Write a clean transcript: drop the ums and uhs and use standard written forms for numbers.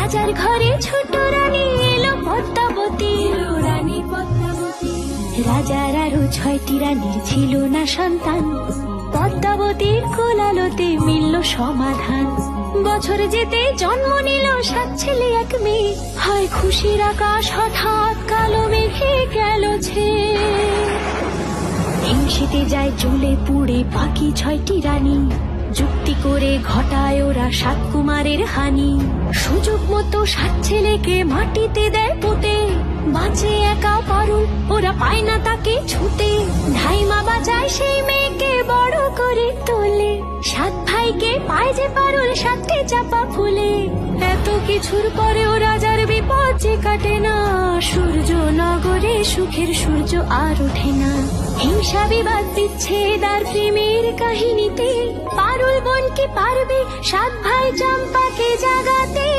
রাজার ঘরে ছোট রানী এলো পদ্মাবতী। রাজার আরো 6টি রানীর ছিল না সন্তান, পদ্মাবতীর কোলালোতে মিলল সমাধান। বছর যেতে জন্ম নিল 7 ছেলে 1 মেয়ে, হয় খুশির আকাশ হঠাৎ কালো মেঘে গেল ছেয়ে। হিংসেতে যায় জ্বলে পুড়ে বাকি 6টি রানী, যুক্তি করে ঘটায় ওরা 7 কুমারের হানি। সুযোগ মতো 7 ছেলেকে মাটিতে দেয় পুঁতে, বাঁচে একা পারুল ওরা পায় না তাকে ছুতে। ধাইমা বাঁচায় সেই মেয়েকে বড় করে তোলে, 7 ভাইকে পায় যে পারুল 7টে চাপা ফুলে। এত কিছুর পরেও রাজার বিপদ যে কাটে না, সূর্য নগরে সুখের সূর্য আর ওঠে না। হিংসা বিবাদ বিচ্ছেদ আর প্রেমের কাহিনীতে পারুল বোন কি পারবে 7 ভাই চম্পাকে জাগাতে।